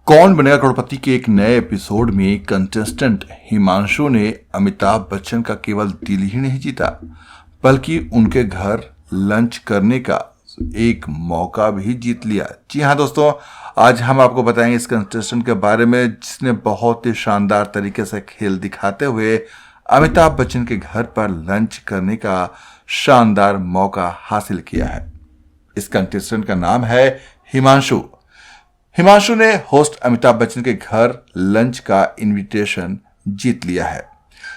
कौन बनेगा करोड़पति के एक नए एपिसोड में कंटेस्टेंट हिमांशु ने अमिताभ बच्चन का केवल दिल ही नहीं जीता बल्कि उनके घर लंच करने का एक मौका भी जीत लिया। जी हाँ दोस्तों, आज हम आपको बताएंगे इस कंटेस्टेंट के बारे में जिसने बहुत ही शानदार तरीके से खेल दिखाते हुए अमिताभ बच्चन के घर पर लंच करने का शानदार मौका हासिल किया है। इस कंटेस्टेंट का नाम है हिमांशु। हिमांशु ने होस्ट अमिताभ बच्चन के घर लंच का इनविटेशन जीत लिया है।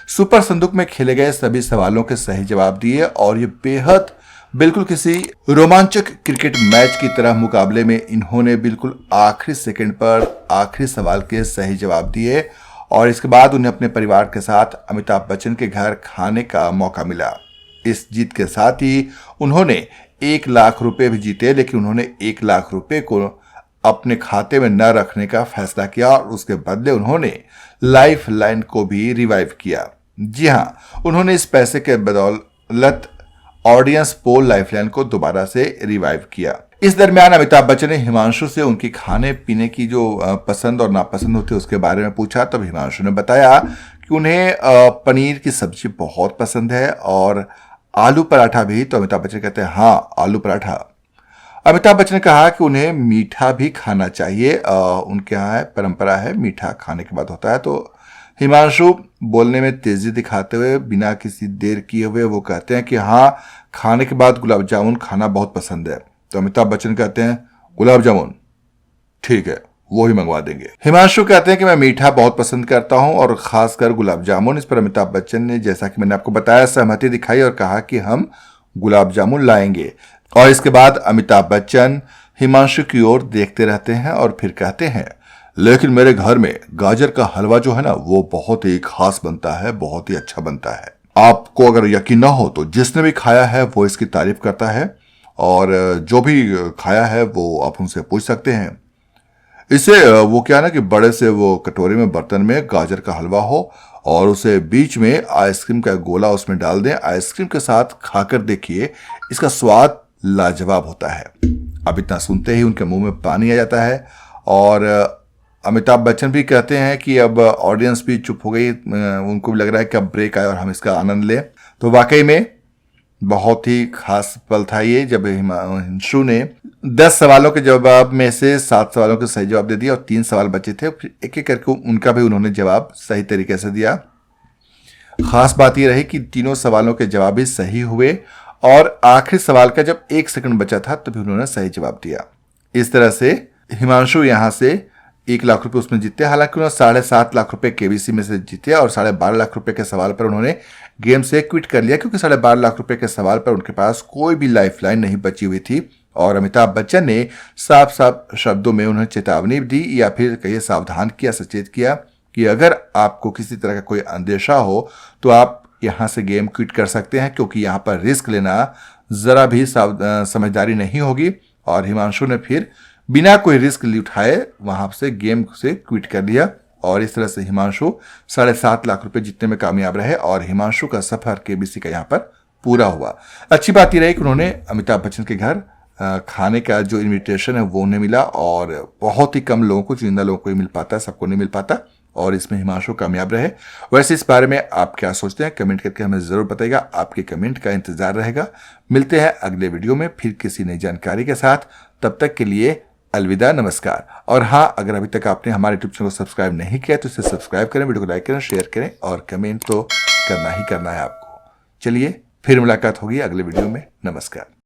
सुपर संदूक में खेले गए सभी सवालों के सही जवाब दिए और ये बेहद बिल्कुल किसी रोमांचक क्रिकेट मैच की तरह मुकाबले में इन्होंने बिल्कुल आखिरी सेकंड पर आखिरी सवाल के सही जवाब दिए और इसके बाद उन्हें अपने परिवार के साथ अमिताभ बच्चन के घर खाने का मौका मिला। इस जीत के साथ ही उन्होंने 1 लाख रुपए भी जीते, लेकिन उन्होंने 1 लाख रुपए को अपने खाते में न रखने का फैसला किया और उसके बदले उन्होंने लाइफ लाइन को भी रिवाइव किया। जी हाँ, उन्होंने इस पैसे के बदौलत ऑडियंस पोल लाइफलाइन को दोबारा से रिवाइव किया। इस दरमियान अमिताभ बच्चन ने हिमांशु से उनकी खाने पीने की जो पसंद और नापसंद होती है उसके बारे में पूछा। तब हिमांशु ने बताया कि उन्हें पनीर की सब्जी बहुत पसंद है और आलू पराठा भी। तो अमिताभ बच्चन कहते हैं हाँ, आलू पराठा। अमिताभ बच्चन ने कहा कि उन्हें मीठा भी खाना चाहिए, उनके यहाँ है परंपरा है मीठा खाने के बाद होता है। तो हिमांशु बोलने में तेजी दिखाते हुए बिना किसी देर किए हुए वो कहते हैं कि हाँ, खाने के बाद गुलाब जामुन खाना बहुत पसंद है। तो अमिताभ बच्चन कहते हैं गुलाब जामुन ठीक है, वो ही मंगवा देंगे। हिमांशु कहते हैं कि मैं मीठा बहुत पसंद करता हूं और खासकर गुलाब जामुन। इस पर अमिताभ बच्चन ने, जैसा कि मैंने आपको बताया, सहमति दिखाई और कहा कि हम गुलाब जामुन लाएंगे। और इसके बाद अमिताभ बच्चन हिमांशु की ओर देखते रहते हैं और फिर कहते हैं लेकिन मेरे घर में गाजर का हलवा जो है ना वो बहुत ही खास बनता है, बहुत ही अच्छा बनता है। आपको अगर यकीन ना हो तो जिसने भी खाया है वो इसकी तारीफ करता है और जो भी खाया है वो आप उनसे पूछ सकते हैं। इसे वो क्या ना कि बड़े से वो कटोरे में बर्तन में गाजर का हलवा हो और उसे बीच में आइसक्रीम का गोला उसमें डाल दें, आइसक्रीम के साथ खाकर देखिए, इसका स्वाद लाजवाब होता है। अब इतना सुनते ही उनके मुंह में पानी आ जाता है और अमिताभ बच्चन भी कहते हैं कि अब ऑडियंस भी चुप हो गई, उनको भी लग रहा है कि अब ब्रेक आए और हम इसका आनंद लें। तो वाकई में बहुत ही खास पल था ये, जब हिमांशु ने 10 सवालों के जवाब में से 7 सवालों के सही जवाब दे दिया और 3 सवाल बचे थे, फिर एक एक करके उनका भी उन्होंने जवाब सही तरीके से दिया। खास बात यह रही कि तीनों सवालों के जवाब भी सही हुए और आखिरी सवाल का जब 1 सेकंड बचा था तभी उन्होंने सही जवाब दिया। इस तरह से हिमांशु यहां से 1 लाख रुपए उसमें जीते। हालांकि उन्होंने 7.5 लाख रुपए केबीसी में से जीते और 12.5 लाख रुपए के सवाल पर उन्होंने गेम से क्विट कर लिया, क्योंकि 12.5 लाख रुपए के सवाल पर उनके पास कोई भी लाइफ लाइन नहीं बची हुई थी। और अमिताभ बच्चन ने साफ साफ शब्दों में उन्हें चेतावनी दी या फिर कहिए सावधान किया, सचेत किया कि अगर आपको किसी तरह का कोई अंदेशा हो तो आप यहां से गेम क्विट कर सकते हैं, क्योंकि यहां पर रिस्क लेना जरा भी समझदारी नहीं होगी। और हिमांशु ने फिर बिना कोई रिस्क उठाए वहां से गेम से क्विट कर लिया और इस तरह से हिमांशु 7.5 लाख रुपए जीतने में कामयाब रहे और हिमांशु का सफर केबीसी का यहां पर पूरा हुआ। अच्छी बात यह रही कि उन्होंने अमिताभ बच्चन के घर खाने का जो इनविटेशन है वो उन्हें मिला और बहुत ही कम लोगों को, चुनिंदा लोगों को ही मिल पाता है, सबको नहीं मिल पाता और इसमें हिमांशु कामयाब रहे। वैसे इस बारे में आप क्या सोचते हैं कमेंट करके हमें जरूर बताइएगा, आपके कमेंट का इंतजार रहेगा। मिलते हैं अगले वीडियो में फिर किसी नई जानकारी के साथ, तब तक के लिए अलविदा, नमस्कार। और हाँ, अगर अभी तक आपने हमारे यूट्यूब चैनल को सब्सक्राइब नहीं किया तो इसे सब्सक्राइब करें, वीडियो को लाइक करें, शेयर करें और कमेंट तो करना ही करना है आपको। चलिए फिर मुलाकात होगी अगले वीडियो में। नमस्कार।